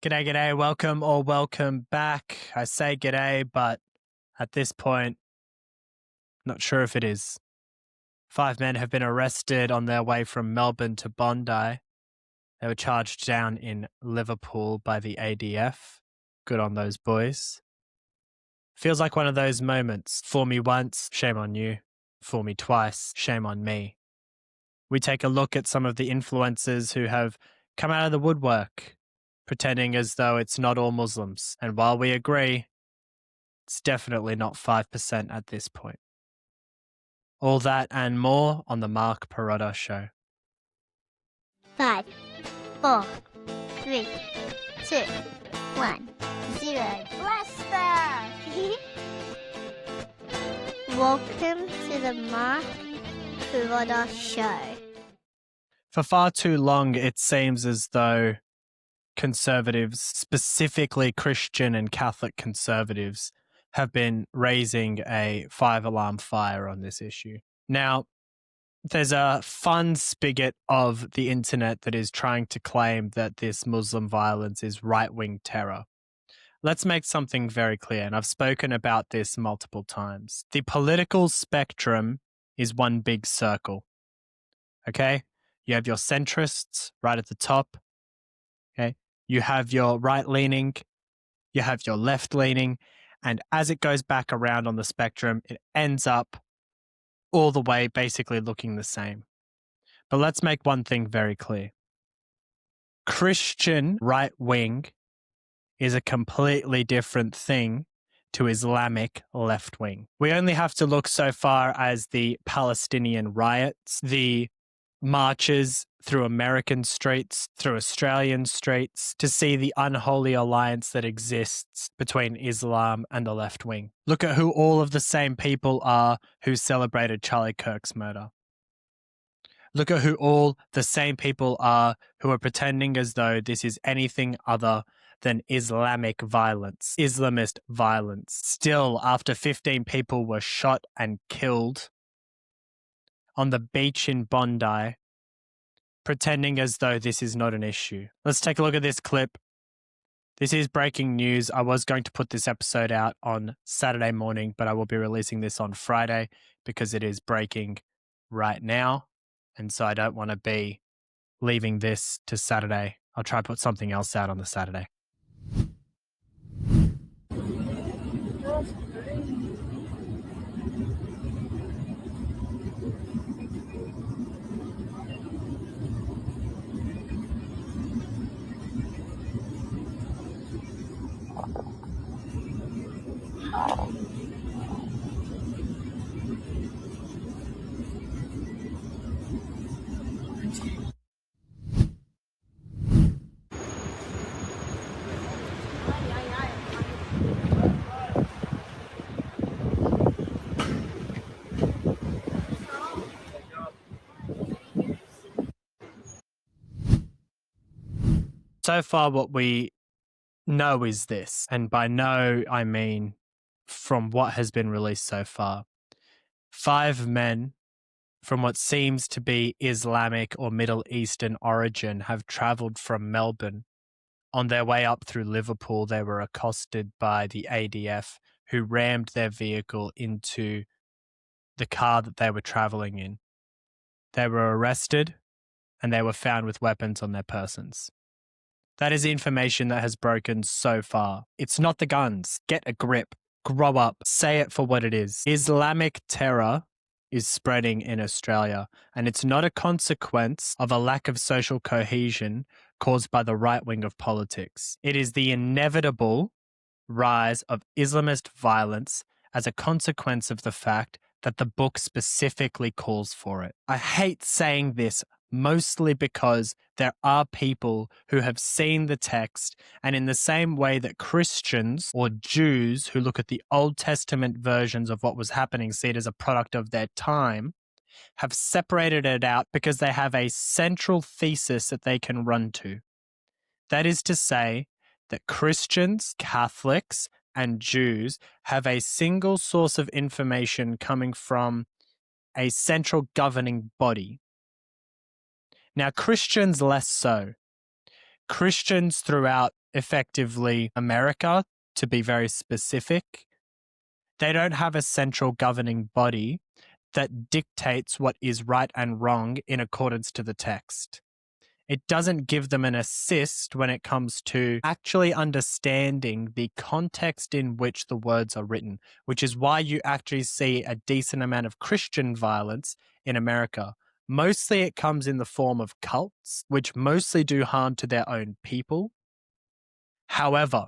G'day, g'day. Welcome or welcome back. I say g'day, but at this point, not sure if it is. 5 men have been arrested on their way from Melbourne to Bondi. They were charged down in Liverpool by the ADF. Good on those boys. Feels like one of those moments. Fool me once, shame on you. Fool me twice, shame on me. We take a look at some of the influencers who have come out of the woodwork, pretending as though it's not all Muslims. And while we agree, it's definitely not 5% at this point. All that and more on the Mark Pirotta Show. 5, 4, 3, 2, 1, 0. Blaster! Welcome to the Mark Pirotta Show. For far too long, it seems as though conservatives, specifically Christian and Catholic conservatives, have been raising a 5-alarm fire on this issue. Now, there's a fun spigot of the internet that is trying to claim that this Muslim violence is right-wing terror. Let's make something very clear, and I've spoken about this multiple times. The political spectrum is one big circle, okay? You have your centrists right at the top, okay? You have your right-leaning, you have your left-leaning, and as it goes back around on the spectrum, it ends up all the way basically looking the same. But let's make one thing very clear. Christian right-wing is a completely different thing to Islamic left-wing. We only have to look so far as the Palestinian riots, the marches through American streets, through Australian streets, to see the unholy alliance that exists between Islam and the left wing. Look at who all of the same people are who celebrated Charlie Kirk's murder. Look at who all the same people are who are pretending as though this is anything other than Islamic violence, Islamist violence. Still, after 15 people were shot and killed on the beach in Bondi, pretending as though this is not an issue. Let's take a look at this clip. This is breaking news. I was going to put this episode out on Saturday morning, but I will be releasing this on Friday because it is breaking right now. And so I don't want to be leaving this to Saturday. I'll try to put something else out on the Saturday. So far, what we know is this, and by know, I mean from what has been released so far. 5 men from what seems to be Islamic or Middle Eastern origin have travelled from Melbourne. On their way up through Liverpool, they were accosted by the ADF, who rammed their vehicle into the car that they were travelling in. They were arrested, and they were found with weapons on their persons. That is information that has broken so far. It's not the guns. Get a grip. Grow up. Say it for what it is. Islamic terror is spreading in Australia, and it's not a consequence of a lack of social cohesion caused by the right wing of politics. It is the inevitable rise of Islamist violence as a consequence of the fact that the book specifically calls for it. I hate saying this mostly because there are people who have seen the text, and in the same way that Christians or Jews who look at the Old Testament versions of what was happening, see it as a product of their time, have separated it out because they have a central thesis that they can run to. That is to say that Christians, Catholics, and Jews have a single source of information coming from a central governing body. Now, Christians less so. Christians throughout effectively America, to be very specific. They don't have a central governing body that dictates what is right and wrong in accordance to the text. It doesn't give them an assist when it comes to actually understanding the context in which the words are written, which is why you actually see a decent amount of Christian violence in America. Mostly it comes in the form of cults, which mostly do harm to their own people. However,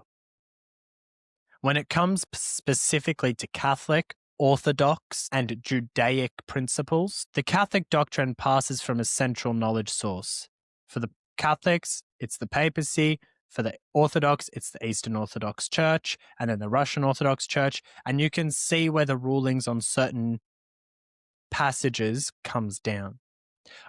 when it comes specifically to Catholic, Orthodox, and Judaic principles, the Catholic doctrine passes from a central knowledge source. For the Catholics, it's the papacy. For the Orthodox, it's the Eastern Orthodox Church, and then the Russian Orthodox Church. And you can see where the rulings on certain passages comes down.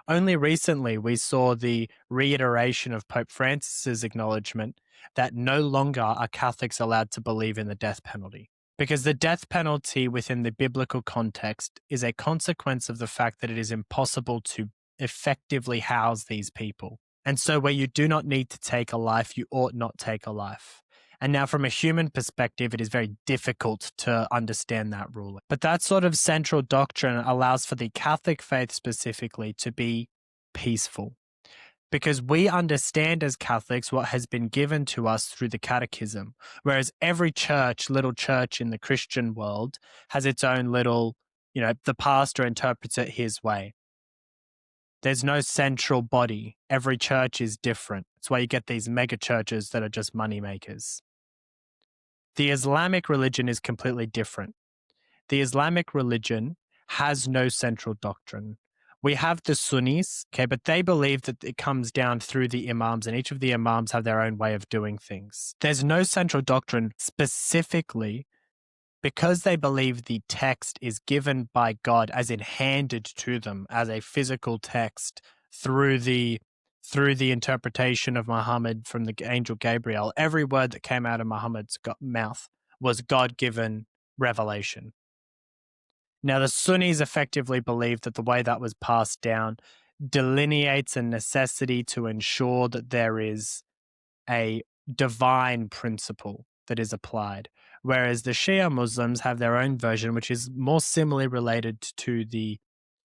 Only recently, we saw the reiteration of Pope Francis's acknowledgement that no longer are Catholics allowed to believe in the death penalty. Because the death penalty within the biblical context is a consequence of the fact that it is impossible to effectively house these people. And so where you do not need to take a life, you ought not take a life. And now from a human perspective, it is very difficult to understand that ruling. But that sort of central doctrine allows for the Catholic faith specifically to be peaceful. Because we understand as Catholics what has been given to us through the catechism, whereas every church, little church in the Christian world, has its own little, the pastor interprets it his way. There's no central body. Every church is different. That's why you get these mega churches that are just money makers. The Islamic religion is completely different. The Islamic religion has no central doctrine. We have the Sunnis, but they believe that it comes down through the imams, and each of the imams have their own way of doing things. There's no central doctrine specifically because they believe the text is given by God as in handed to them as a physical text through the interpretation of Muhammad from the angel Gabriel. Every word that came out of Muhammad's mouth was God-given revelation. Now, the Sunnis effectively believe that the way that was passed down delineates a necessity to ensure that there is a divine principle that is applied, whereas the Shia Muslims have their own version, which is more similarly related to the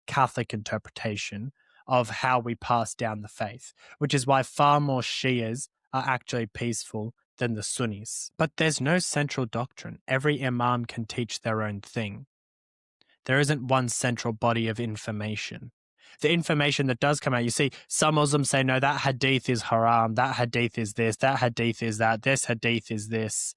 Catholic interpretation of how we pass down the faith, which is why far more Shias are actually peaceful than the Sunnis. But there's no central doctrine. Every imam can teach their own thing. There isn't one central body of information. The information that does come out, you see, some Muslims say, no, that hadith is haram, that hadith is this, that hadith is that, this hadith is this.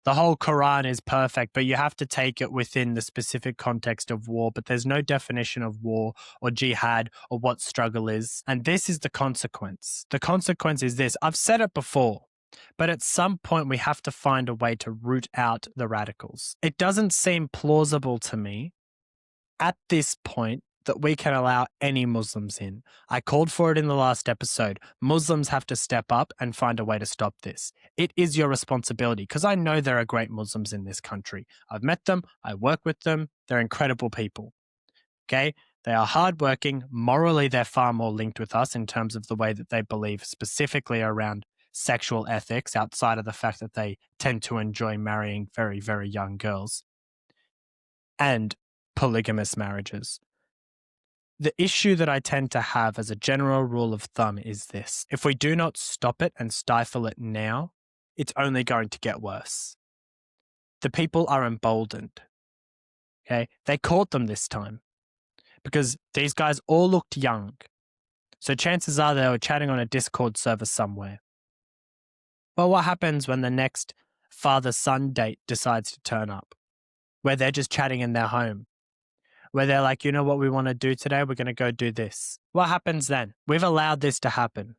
The whole Quran is perfect, but you have to take it within the specific context of war, but there's no definition of war or jihad or what struggle is. And this is the consequence. The consequence is this. I've said it before, but at some point we have to find a way to root out the radicals. It doesn't seem plausible to me at this point that we can allow any Muslims in. I called for it in the last episode. Muslims have to step up and find a way to stop this. It is your responsibility, because I know there are great Muslims in this country. I've met them. I work with them. They're incredible people. Okay? They are hardworking. Morally, they're far more linked with us in terms of the way that they believe specifically around sexual ethics, outside of the fact that they tend to enjoy marrying very, very young girls and polygamous marriages. The issue that I tend to have as a general rule of thumb is this. If we do not stop it and stifle it now, it's only going to get worse. The people are emboldened. Okay? They caught them this time because these guys all looked young. So chances are they were chatting on a Discord server somewhere. Well, what happens when the next father-son date decides to turn up, where they're just chatting in their home? Where they're like, you know what we want to do today? We're going to go do this. What happens then? We've allowed this to happen.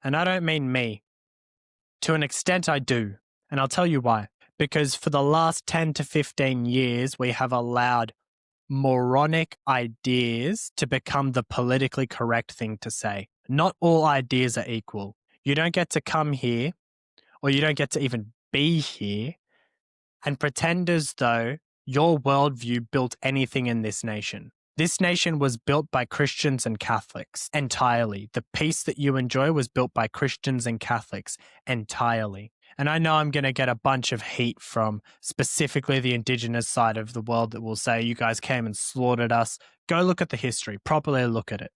And I don't mean me. To an extent, I do. And I'll tell you why. Because for the last 10 to 15 years, we have allowed moronic ideas to become the politically correct thing to say. Not all ideas are equal. You don't get to come here, or you don't get to even be here, and pretend as though your worldview built anything in this nation. This nation was built by Christians and Catholics entirely. The peace that you enjoy was built by Christians and Catholics entirely. And I know I'm going to get a bunch of heat from specifically the indigenous side of the world that will say, you guys came and slaughtered us. Go look at the history, properly look at it.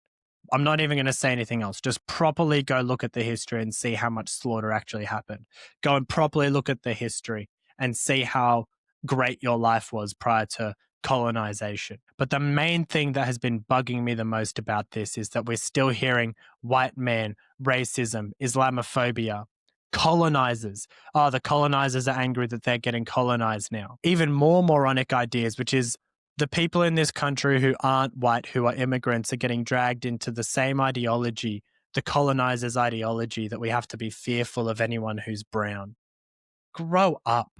I'm not even going to say anything else. Just properly go look at the history and see how much slaughter actually happened. Go and properly look at the history and see how great your life was prior to colonization. But the main thing that has been bugging me the most about this is that we're still hearing white man, racism, Islamophobia, colonizers. Oh, the colonizers are angry that they're getting colonized now. Even more moronic ideas, which is the people in this country who aren't white, who are immigrants, are getting dragged into the same ideology, the colonizers' ideology, that we have to be fearful of anyone who's brown. Grow up.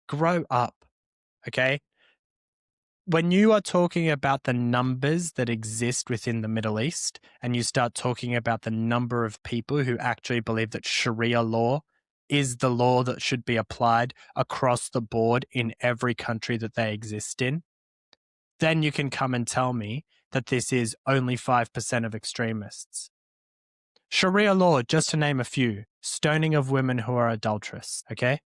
Grow up. Okay? When you are talking about the numbers that exist within the Middle East and you start talking about the number of people who actually believe that Sharia law is the law that should be applied across the board in every country that they exist in, then you can come and tell me that this is only 5% of extremists. Sharia law, just to name a few: stoning of women who are adulterous, okay?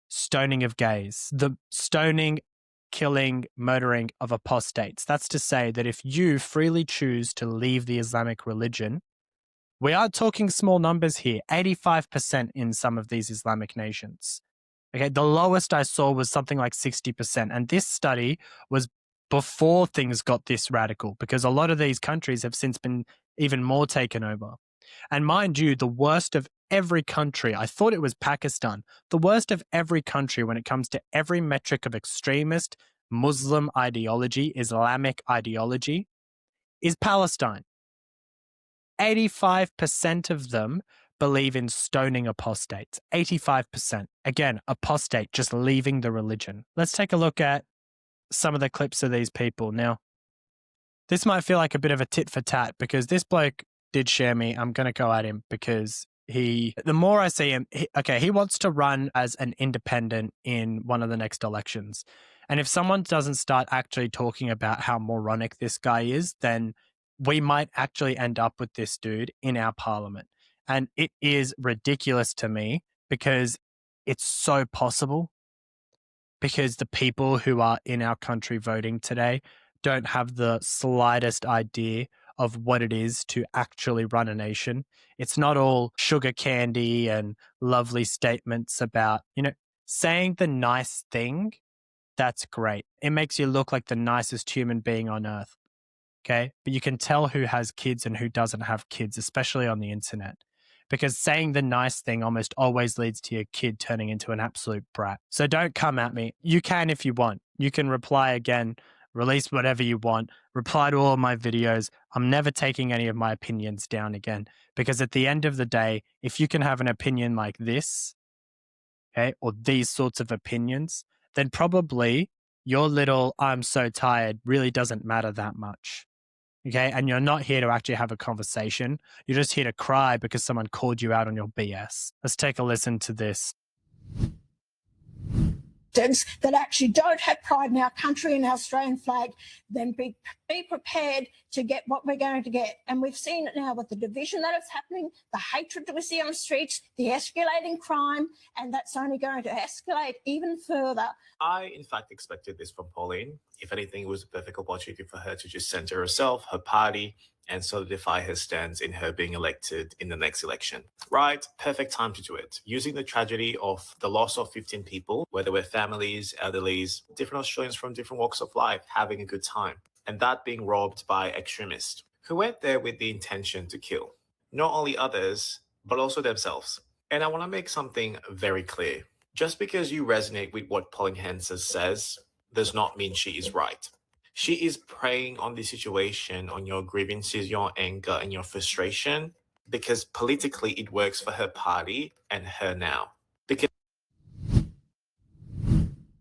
Stoning of gays, the stoning, killing, murdering of apostates. That's to say that if you freely choose to leave the Islamic religion, we are talking small numbers here, 85% in some of these Islamic nations. Okay, the lowest I saw was something like 60%. And this study was before things got this radical, because a lot of these countries have since been even more taken over. And mind you, the worst of every country, I thought it was Pakistan, the worst of every country when it comes to every metric of extremist Muslim ideology, Islamic ideology, is Palestine. 85% of them believe in stoning apostates. 85%. Again, apostate, just leaving the religion. Let's take a look at some of the clips of these people. Now, this might feel like a bit of a tit for tat because this bloke did share me. I'm going to go at him because the more I see him, he wants to run as an independent in one of the next elections. And if someone doesn't start actually talking about how moronic this guy is, then we might actually end up with this dude in our parliament. And it is ridiculous to me because it's so possible, because the people who are in our country voting today don't have the slightest idea of what it is to actually run a nation. It's not all sugar candy and lovely statements about, saying the nice thing. That's great. It makes you look like the nicest human being on earth. Okay. But you can tell who has kids and who doesn't have kids, especially on the internet, because saying the nice thing almost always leads to your kid turning into an absolute brat. So don't come at me. You can if you want. You can reply again, release whatever you want, reply to all of my videos. I'm never taking any of my opinions down again, because at the end of the day, if you can have an opinion like this, okay, or these sorts of opinions, then probably your little "I'm so tired" really doesn't matter that much. Okay, and you're not here to actually have a conversation. You're just here to cry because someone called you out on your BS. Let's take a listen to this. That actually don't have pride in our country and our Australian flag, then be prepared to get what we're going to get. And we've seen it now with the division that is happening, the hatred that we see on the streets, the escalating crime, and that's only going to escalate even further. I, in fact, expected this from Pauline. If anything, it was a perfect opportunity for her to just center herself, her party, and solidify her stance in her being elected in the next election. Right, perfect time to do it. Using the tragedy of the loss of 15 people, where there were families, elderlies, different Australians from different walks of life having a good time, and that being robbed by extremists who went there with the intention to kill not only others, but also themselves. And I want to make something very clear. Just because you resonate with what Pauline Hanson says does not mean she is right. She is preying on the situation, on your grievances, your anger, and your frustration, because politically it works for her party and her now. Because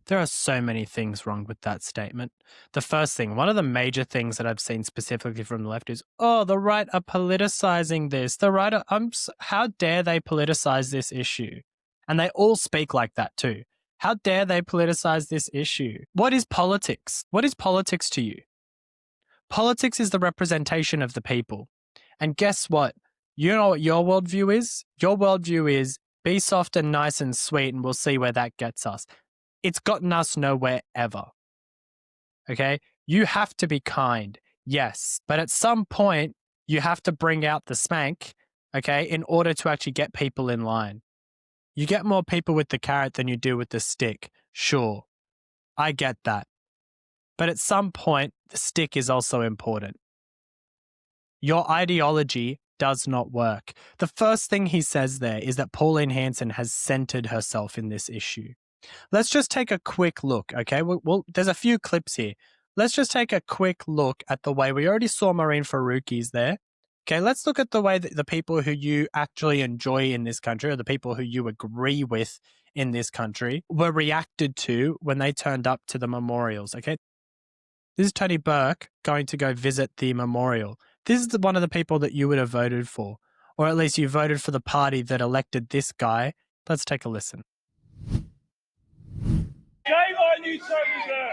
there are so many things wrong with that statement. The first thing, one of the major things that I've seen specifically from the left is, the right are politicizing this. The right are, how dare they politicize this issue? And they all speak like that too. How dare they politicize this issue? What is politics? What is politics to you? Politics is the representation of the people. And guess what? You know what your worldview is? Your worldview is be soft and nice and sweet, and we'll see where that gets us. It's gotten us nowhere ever. Okay? You have to be kind, yes. But at some point, you have to bring out the spank, okay, in order to actually get people in line. You get more people with the carrot than you do with the stick. Sure. I get that. But at some point, the stick is also important. Your ideology does not work. The first thing he says there is that Pauline Hanson has centered herself in this issue. Let's just take a quick look, okay? Well, there's a few clips here. Let's just take a quick look at the way we already saw Maureen Faruqi's there. Okay, let's look at the way that the people who you actually enjoy in this country, or the people who you agree with in this country, were reacted to when they turned up to the memorials, okay? This is Tony Burke going to go visit the memorial. This is one of the people that you would have voted for, or at least you voted for the party that elected this guy. Let's take a listen. Shame on you, Terrorism!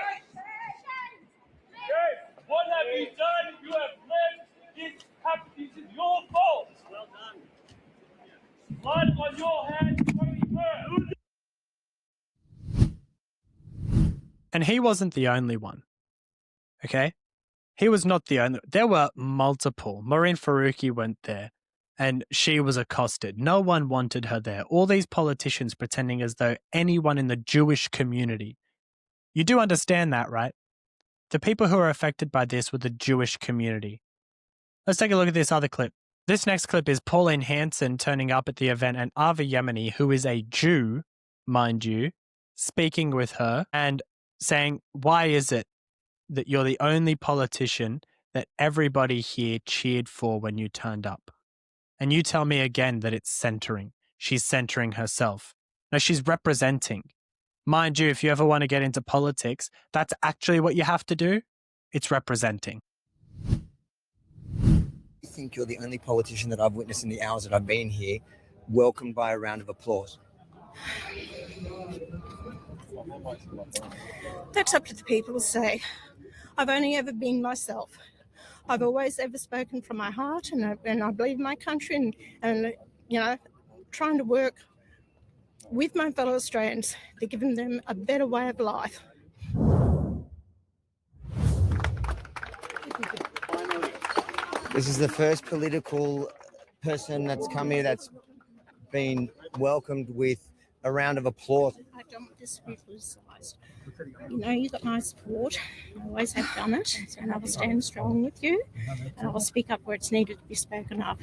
Shame! What have you done? You have led this country. This is your fault. Well done. Blood on your hands, Tony Burke. And he wasn't the only one. Okay? He was not the only. There were multiple. Maureen Faruqi went there and she was accosted. No one wanted her there. All these politicians pretending as though anyone in the Jewish community. You do understand that, right? The people who are affected by this were the Jewish community. Let's take a look at this other clip. This next clip is Pauline Hanson turning up at the event and Ava Yemeni, who is a Jew, mind you, speaking with her and saying, why is it that you're the only politician that everybody here cheered for when you turned up? And you tell me again that it's centering. She's centering herself. No, she's representing. Mind you, if you ever want to get into politics, that's actually what you have to do. It's representing. I think you're the only politician that I've witnessed in the hours that I've been here welcomed by a round of applause. That's up to the people to say. I've only ever been myself. I've always ever spoken from my heart, and I believe in my country, and you know, trying to work with my fellow Australians to give them a better way of life. This is the first political person that's come here that's been welcomed with a round of applause. I don't want this to be politicised. You know, you got my support. I always have done it, and I will stand strong with you, and I will speak up where it's needed to be spoken up.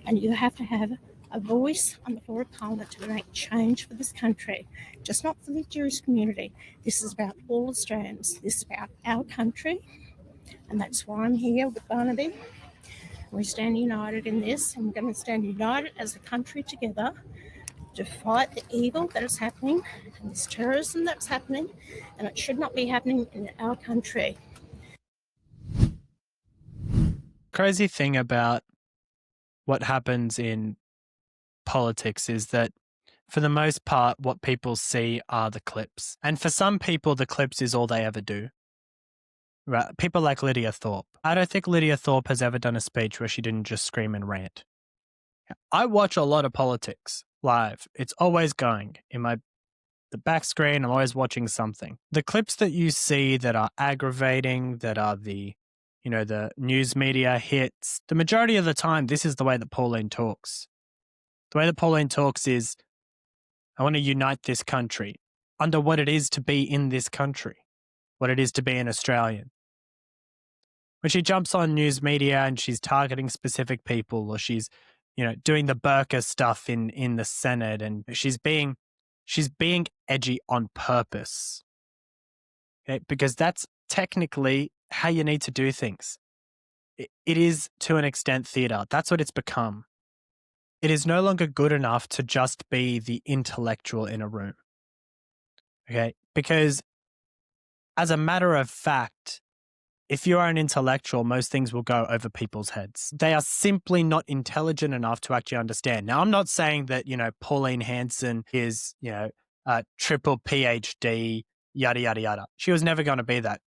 And you have to have a voice on the floor of Parliament to make change for this country, just not for the Jewish community. This is about all Australians. This is about our country, and that's why I'm here with Barnaby. We stand united in this, and we're going to stand united as a country together to fight the evil that is happening, and this terrorism that's happening, and it should not be happening in our country. Crazy thing about what happens in politics is that for the most part, what people see are the clips. And for some people, the clips is all they ever do. Right? People like Lydia Thorpe. I don't think Lydia Thorpe has ever done a speech where she didn't just scream and rant. I watch a lot of politics live. It's always going in the back screen. I'm always watching something. The clips that you see that are aggravating, that are the news media hits, the majority of the time, this is the way that Pauline talks. The way that Pauline talks is, I want to unite this country under what it is to be in this country, what it is to be an Australian. When she jumps on news media and she's targeting specific people, or she's, doing the burqa stuff in the Senate, and she's being edgy on purpose. Okay? Because that's technically how you need to do things. It is, to an extent, theatre. That's what it's become. It is no longer good enough to just be the intellectual in a room. Okay? Because as a matter of fact, if you are an intellectual, most things will go over people's heads. They are simply not intelligent enough to actually understand. Now, I'm not saying that, Pauline Hanson is, a triple PhD, yada, yada, yada. She was never going to be that.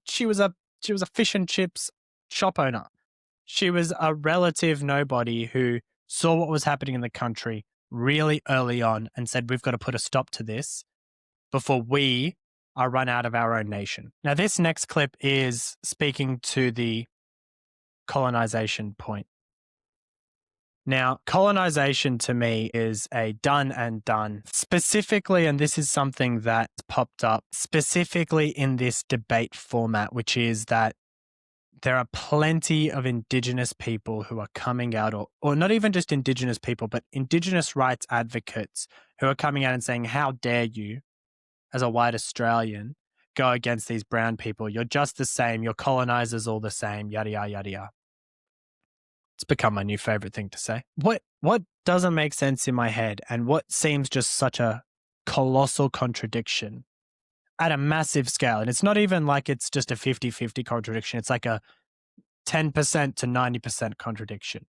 She was a She was a fish and chips shop owner. She was a relative nobody who saw what was happening in the country really early on and said, we've got to put a stop to this before we are run out of our own nation. Now, this next clip is speaking to the colonization point. Now, colonization to me is a done and done. Specifically, and this is something that popped up specifically in this debate format, which is that there are plenty of Indigenous people who are coming out, or not even just Indigenous people, but Indigenous rights advocates who are coming out and saying, how dare you, as a white Australian, go against these brown people? You're just the same. Your colonizers all the same, yada, yada, yada, yada. It's become my new favorite thing to say. What doesn't make sense in my head and what seems just such a colossal contradiction at a massive scale, and it's not even like it's just a 50-50 contradiction, it's like a 10% to 90% contradiction.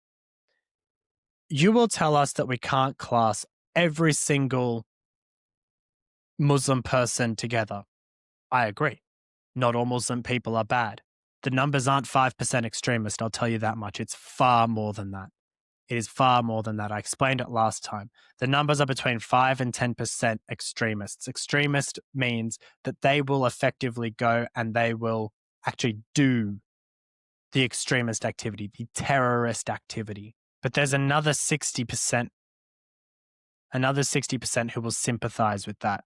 You will tell us that we can't class every single Muslim person together. I agree. Not all Muslim people are bad. The numbers aren't 5% extremist, I'll tell you that much. It's far more than that. It is far more than that. I explained it last time. The numbers are between 5 and 10% extremists. Extremist means that they will effectively go and they will actually do the extremist activity, the terrorist activity. But there's another 60% who will sympathize with that.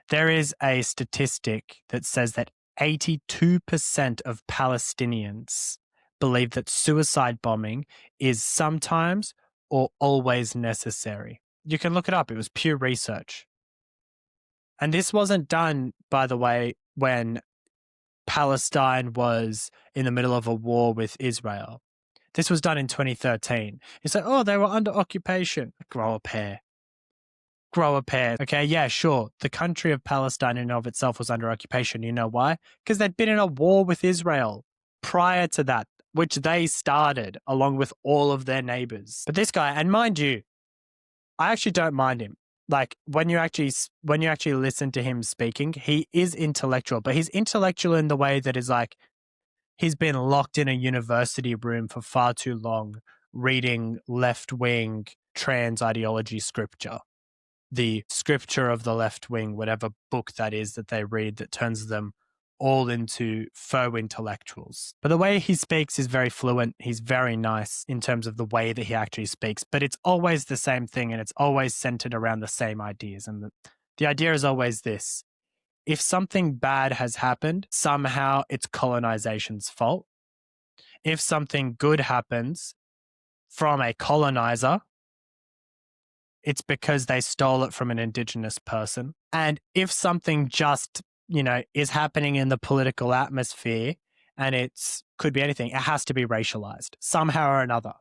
There is a statistic that says that 82% of Palestinians believe that suicide bombing is sometimes or always necessary. You can look it up. It was Pew Research. And this wasn't done, by the way, when Palestine was in the middle of a war with Israel. This was done in 2013. You say, oh, they were under occupation. Grow a pair. Grow a pair. Okay, yeah, sure. The country of Palestine in and of itself was under occupation. You know why? Because they'd been in a war with Israel prior to that, which they started along with all of their neighbors. But this guy, and mind you, I actually don't mind him. Like when you actually listen to him speaking, he is intellectual, but he's intellectual in the way that is like he's been locked in a university room for far too long reading left-wing trans ideology scripture. The scripture of the left wing, whatever book that is that they read that turns them all into faux intellectuals. But the way he speaks is very fluent. He's very nice in terms of the way that he actually speaks, but it's always the same thing and it's always centered around the same ideas. And the idea is always this. If something bad has happened, somehow it's colonization's fault. If something good happens from a colonizer, it's because they stole it from an Indigenous person. And if something just, is happening in the political atmosphere and could be anything, it has to be racialized somehow or another.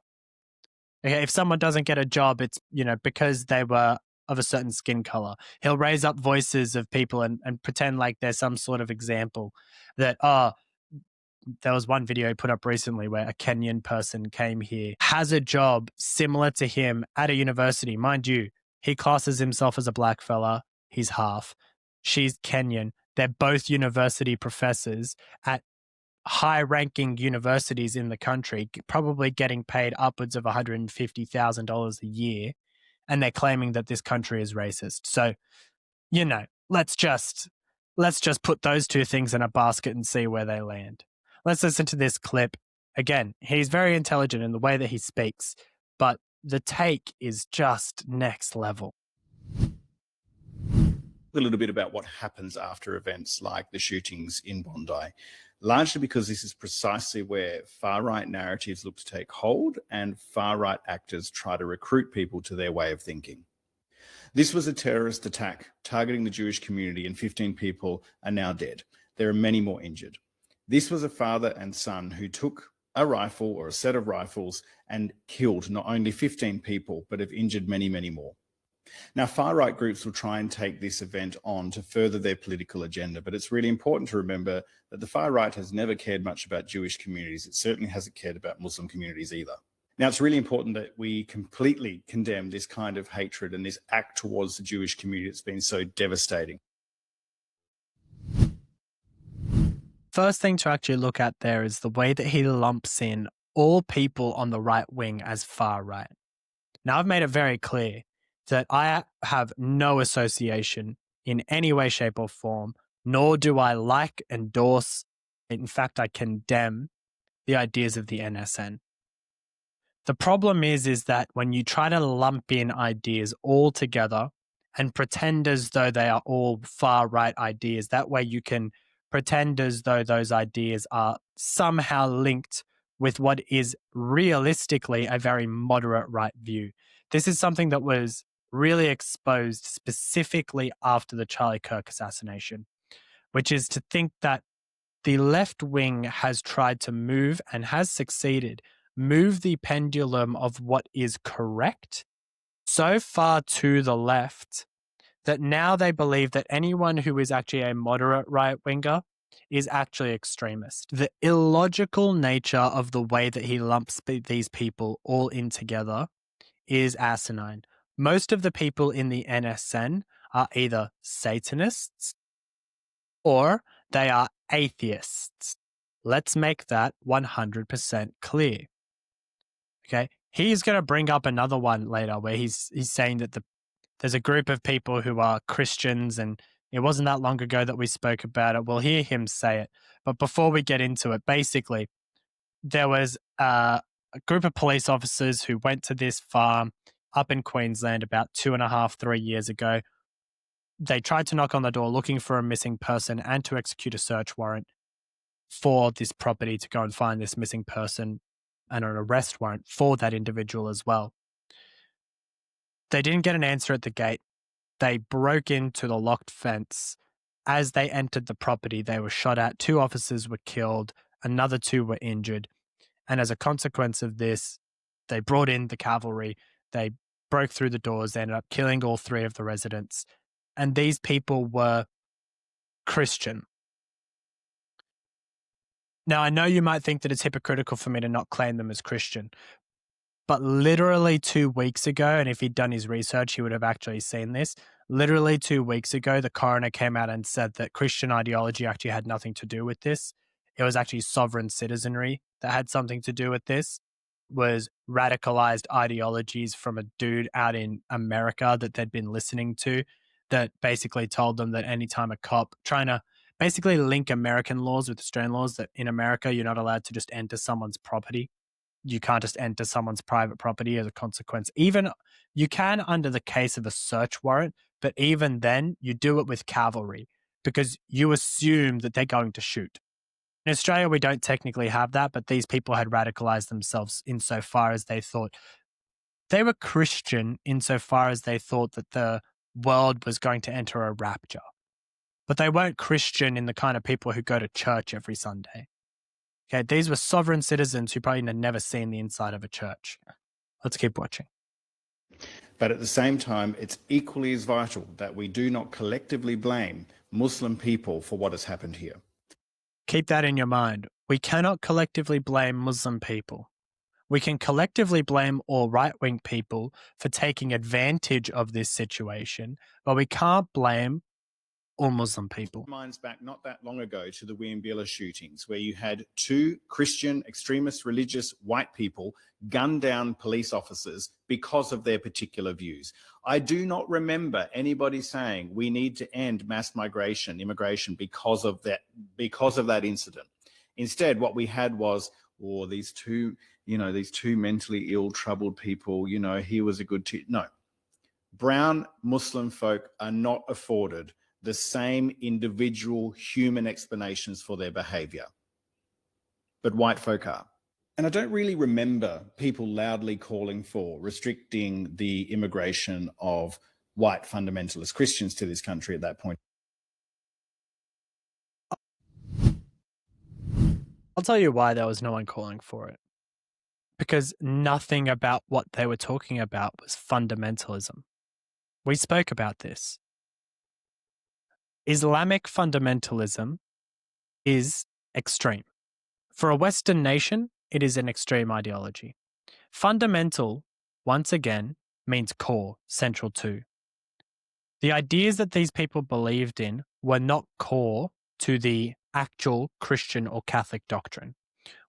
Okay, if someone doesn't get a job, it's, because they were of a certain skin color. He'll raise up voices of people and pretend like there's some sort of example that, there was one video he put up recently where a Kenyan person came here, has a job similar to him at a university. Mind you, he classes himself as a black fella. He's half. She's Kenyan. They're both university professors at high-ranking universities in the country, probably getting paid upwards of $150,000 a year, and they're claiming that this country is racist. So, let's just put those two things in a basket and see where they land. Let's listen to this clip. Again, he's very intelligent in the way that he speaks, but the take is just next level. A little bit about what happens after events like the shootings in Bondi, largely because this is precisely where far-right narratives look to take hold and far-right actors try to recruit people to their way of thinking. This was a terrorist attack targeting the Jewish community and 15 people are now dead. There are many more injured. This was a father and son who took a rifle or a set of rifles and killed not only 15 people, but have injured many, many more. Now, far-right groups will try and take this event on to further their political agenda, but it's really important to remember that the far right has never cared much about Jewish communities. It certainly hasn't cared about Muslim communities either. Now, it's really important that we completely condemn this kind of hatred and this act towards the Jewish community that's been so devastating. first thing to actually look at there is the way that he lumps in all people on the right wing as far right. Now, I've made it very clear that I have no association in any way, shape, or form, nor do I like, endorse, in fact, I condemn the ideas of the NSN. The problem is that when you try to lump in ideas all together and pretend as though they are all far right ideas, that way you can pretend as though those ideas are somehow linked with what is realistically a very moderate right view. This is something that was really exposed specifically after the Charlie Kirk assassination, which is to think that the left wing has tried to move and has succeeded, move the pendulum of what is correct so far to the left that now they believe that anyone who is actually a moderate right-winger is actually extremist. The illogical nature of the way that he lumps these people all in together is asinine. Most of the people in the NSN are either Satanists or they are atheists. Let's make that 100% clear. Okay, he's going to bring up another one later where he's saying that there's a group of people who are Christians, and it wasn't that long ago that we spoke about it. We'll hear him say it. But before we get into it, basically, there was a group of police officers who went to this farm up in Queensland about 2.5, 3 years ago. They tried to knock on the door looking for a missing person and to execute a search warrant for this property to go and find this missing person and an arrest warrant for that individual as well. They didn't get an answer at the gate. They broke into the locked fence. As they entered the property, they were shot at. 2 officers were killed. Another 2 were injured. And as a consequence of this, they brought in the cavalry. They broke through the doors. They ended up killing all 3 of the residents. And these people were Christian. Now, I know you might think that it's hypocritical for me to not claim them as Christian, but literally 2 weeks ago, and if he'd done his research, he would have actually seen this. Literally 2 weeks ago, the coroner came out and said that Christian ideology actually had nothing to do with this. It was actually sovereign citizenry that had something to do with this. It was radicalized ideologies from a dude out in America that they'd been listening to that basically told them that anytime a cop trying to basically link American laws with Australian laws, that in America, you're not allowed to just enter someone's property. You can't just enter someone's private property as a consequence. Even you can under the case of a search warrant, but even then you do it with cavalry because you assume that they're going to shoot. In Australia, we don't technically have that, but these people had radicalized themselves insofar as they thought they were Christian insofar as they thought that the world was going to enter a rapture. But they weren't Christian in the kind of people who go to church every Sunday. Okay, these were sovereign citizens who probably had never seen the inside of a church. Let's keep watching. But at the same time, it's equally as vital that we do not collectively blame Muslim people for what has happened here. Keep that in your mind. We cannot collectively blame Muslim people. We can collectively blame all right-wing people for taking advantage of this situation, but we can't blame all Muslim people. Minds back not that long ago to the Williambilla shootings, where you had 2 Christian, extremist, religious white people gun down police officers because of their particular views. I do not remember anybody saying we need to end mass migration, immigration because of that incident. Instead, what we had was, these two mentally ill, troubled people, he was a good No. Brown Muslim folk are not afforded the same individual human explanations for their behavior, but white folk are. And I don't really remember people loudly calling for restricting the immigration of white fundamentalist Christians to this country at that point. I'll tell you why there was no one calling for it. Because nothing about what they were talking about was fundamentalism. We spoke about this. Islamic fundamentalism is extreme. For a Western nation, it is an extreme ideology. Fundamental, once again, means core, central to. The ideas that these people believed in were not core to the actual Christian or Catholic doctrine.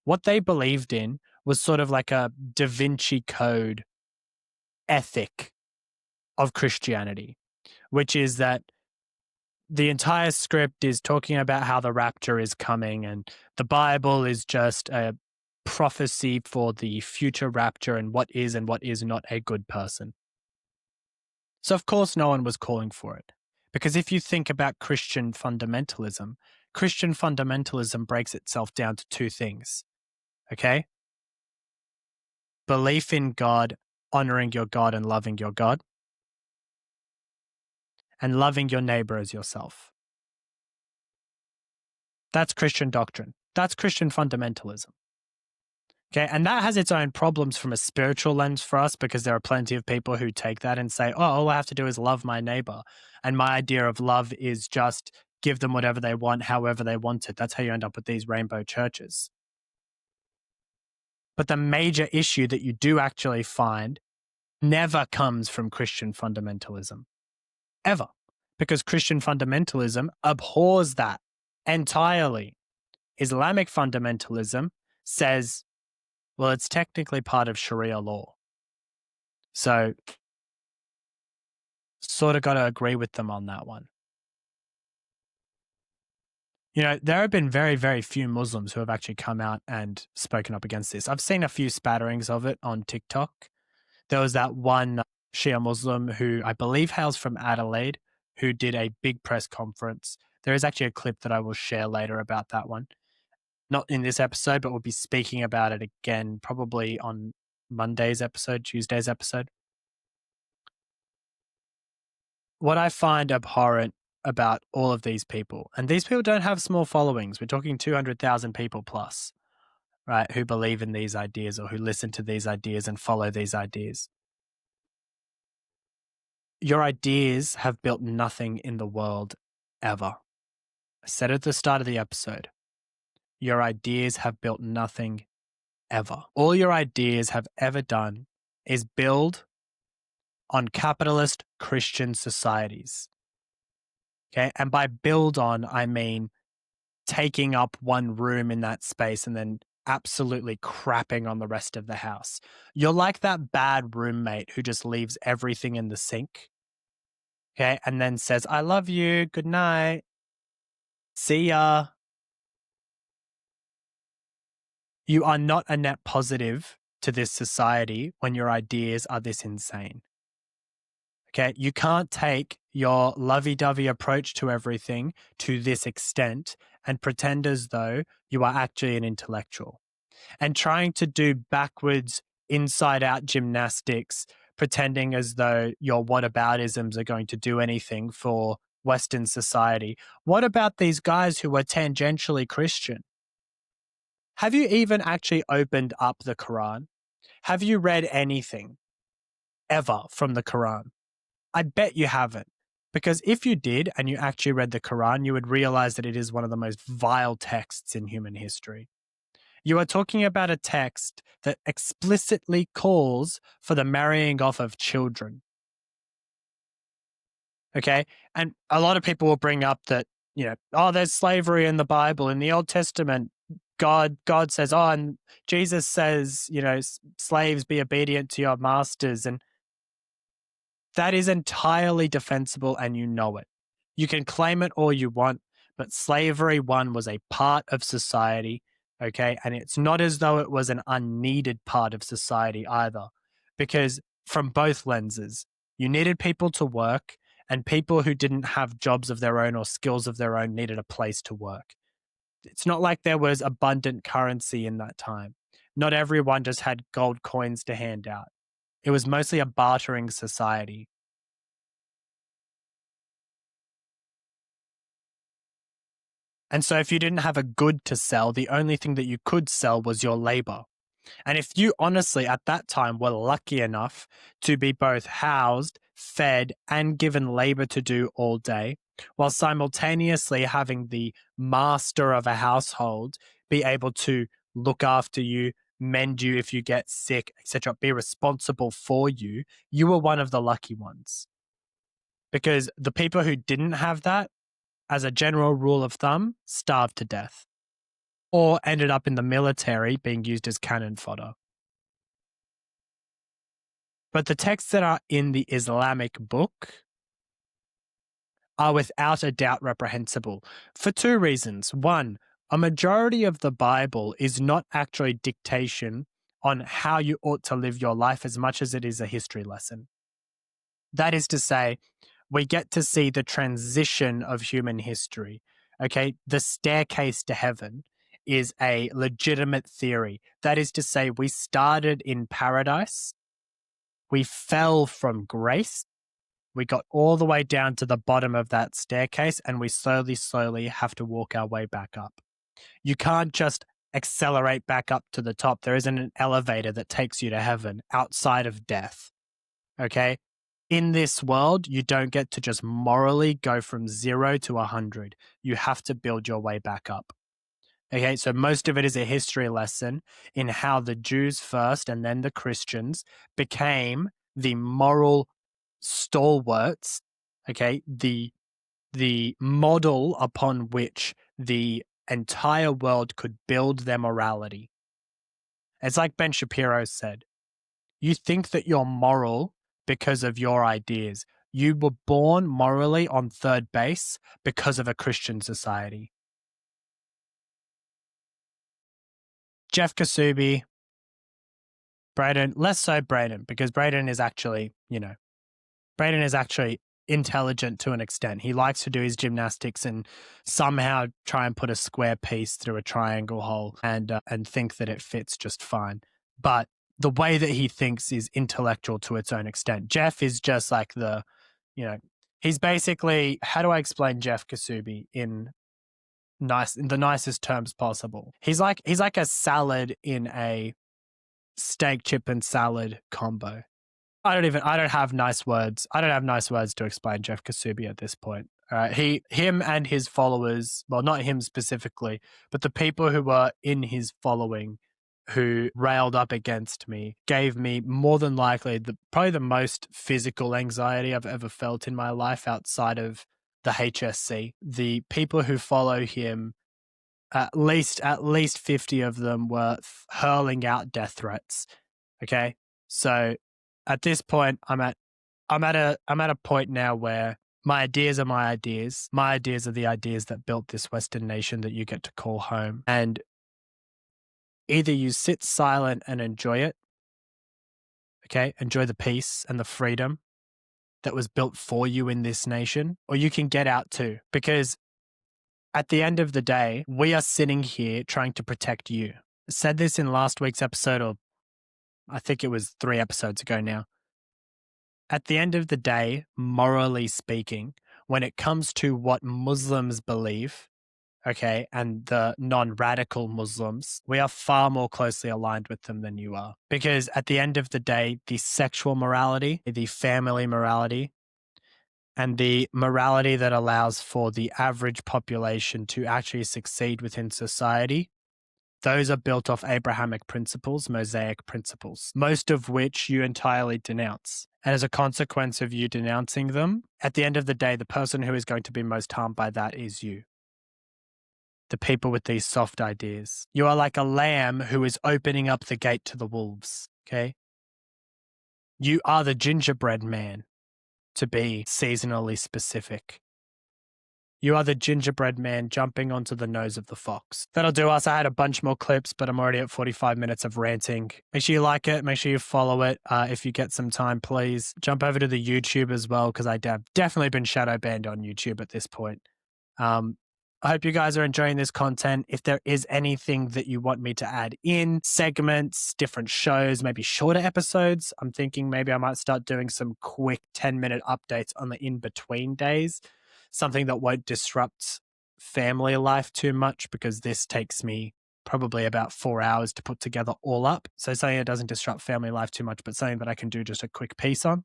What they believed in was sort of like a Da Vinci Code ethic of Christianity, which is that the entire script is talking about how the rapture is coming, and the Bible is just a prophecy for the future rapture and what is not a good person. So, of course, no one was calling for it. Because if you think about Christian fundamentalism breaks itself down to two things. Okay? Belief in God, honoring your God and loving your God, and loving your neighbor as yourself. That's Christian doctrine. That's Christian fundamentalism. Okay, and that has its own problems from a spiritual lens for us, because there are plenty of people who take that and say, oh, all I have to do is love my neighbor. And my idea of love is just give them whatever they want, however they want it. That's how you end up with these rainbow churches. But the major issue that you do actually find never comes from Christian fundamentalism. Ever. Because Christian fundamentalism abhors that entirely. Islamic fundamentalism says, well, it's technically part of Sharia law. So, sort of got to agree with them on that one. You know, there have been very, very few Muslims who have actually come out and spoken up against this. I've seen a few spatterings of it on TikTok. There was that one Shia Muslim who I believe hails from Adelaide, who did a big press conference. There is actually a clip that I will share later about that one. Not in this episode, but we'll be speaking about it again probably on Monday's episode, Tuesday's episode. What I find abhorrent about all of these people, and these people don't have small followings. We're talking 200,000 people plus, right, who believe in these ideas or who listen to these ideas and follow these ideas. Your ideas have built nothing in the world ever. I said at the start of the episode, your ideas have built nothing ever. All your ideas have ever done is build on capitalist Christian societies. Okay, and by build on, I mean taking up one room in that space and then absolutely crapping on the rest of the house. You're like that bad roommate who just leaves everything in the sink, okay, and then says, I love you, good night, see ya. You are not a net positive to this society when your ideas are this insane. Okay, you can't take your lovey-dovey approach to everything to this extent and pretend as though you are actually an intellectual. And trying to do backwards, inside-out gymnastics, pretending as though your whataboutisms are going to do anything for Western society. What about these guys who were tangentially Christian? Have you even actually opened up the Quran? Have you read anything ever from the Quran? I bet you haven't. Because if you did and you actually read the Quran, you would realize that it is one of the most vile texts in human history. You are talking about a text that explicitly calls for the marrying off of children. Okay? And a lot of people will bring up that, you know, oh, there's slavery in the Bible. In the Old Testament, God says, oh, and Jesus says, you know, slaves, be obedient to your masters. And that is entirely defensible, and you know it. You can claim it all you want, but slavery, one, was a part of society, okay? And it's not as though it was an unneeded part of society either, because from both lenses, you needed people to work, and people who didn't have jobs of their own or skills of their own needed a place to work. It's not like there was abundant currency in that time. Not everyone just had gold coins to hand out. It was mostly a bartering society. And so if you didn't have a good to sell, the only thing that you could sell was your labor. And if you honestly at that time were lucky enough to be both housed, fed, and given labor to do all day, while simultaneously having the master of a household be able to look after you, mend you if you get sick, etc., be responsible for you, you were one of the lucky ones. Because the people who didn't have that, as a general rule of thumb, starved to death or ended up in the military being used as cannon fodder. But the texts that are in the Islamic book are without a doubt reprehensible for two reasons. One, a majority of the Bible is not actually dictation on how you ought to live your life as much as it is a history lesson. That is to say, we get to see the transition of human history. Okay, the staircase to heaven is a legitimate theory. That is to say, we started in paradise, we fell from grace, we got all the way down to the bottom of that staircase, and we slowly have to walk our way back up. You can't just accelerate back up to the top. There isn't an elevator that takes you to heaven outside of death. Okay? In this world, you don't get to just morally go from 0 to 100. You have to build your way back up. Okay, so most of it is a history lesson in how the Jews first and then the Christians became the moral stalwarts, okay, the model upon which the entire world could build their morality. It's like Ben Shapiro said, you think that you're moral because of your ideas. You were born morally on third base because of a Christian society. Jeff Kasubi, Braden, less so Braden, because Braden is actually, Braden is actually intelligent to an extent. He likes to do his gymnastics and somehow try and put a square piece through a triangle hole and think that it fits just fine. But the way that he thinks is intellectual to its own extent. Jeff is just like he's basically, how do I explain Jeff Kasubi in the nicest terms possible? He's like a salad in a steak, chip, and salad combo. I don't have nice words. I don't have nice words to explain Jeff Kasubi at this point. All right. Him and his followers, well, not him specifically, but the people who were in his following who railed up against me gave me more than likely probably the most physical anxiety I've ever felt in my life outside of the HSC. The people who follow him, at least 50 of them were hurling out death threats. Okay. So at this point, I'm at a point now where my ideas are my ideas. My ideas are the ideas that built this Western nation that you get to call home. And either you sit silent and enjoy it, okay, enjoy the peace and the freedom that was built for you in this nation, or you can get out too. Because at the end of the day, we are sitting here trying to protect you. I said this in last week's episode, or I think it was 3 episodes ago now. At the end of the day, morally speaking, when it comes to what Muslims believe, okay, and the non-radical Muslims, we are far more closely aligned with them than you are. Because at the end of the day, the sexual morality, the family morality, and the morality that allows for the average population to actually succeed within society, those are built off Abrahamic principles, Mosaic principles, most of which you entirely denounce. And as a consequence of you denouncing them, at the end of the day, the person who is going to be most harmed by that is you. The people with these soft ideas. You are like a lamb who is opening up the gate to the wolves, okay? You are the gingerbread man, to be seasonally specific. You are the gingerbread man jumping onto the nose of the fox. That'll do us. I had a bunch more clips, but I'm already at 45 minutes of ranting. Make sure you like it. Make sure you follow it. If you get some time, please jump over to the YouTube as well, because I have definitely been shadow banned on YouTube at this point. I hope you guys are enjoying this content. If there is anything that you want me to add in, segments, different shows, maybe shorter episodes, I'm thinking maybe I might start doing some quick 10-minute updates on the in-between days, something that won't disrupt family life too much, because this takes me probably about 4 hours to put together all up. So something that doesn't disrupt family life too much, but something that I can do just a quick piece on.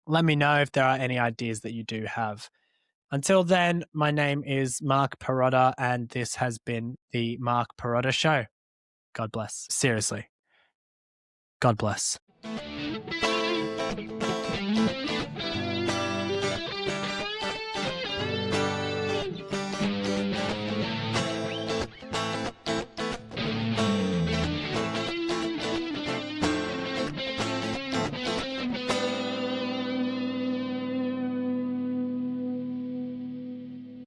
Let me know if there are any ideas that you do have. Until then, my name is Mark Pirotta, and this has been the Mark Pirotta Show. God bless. Seriously. God bless.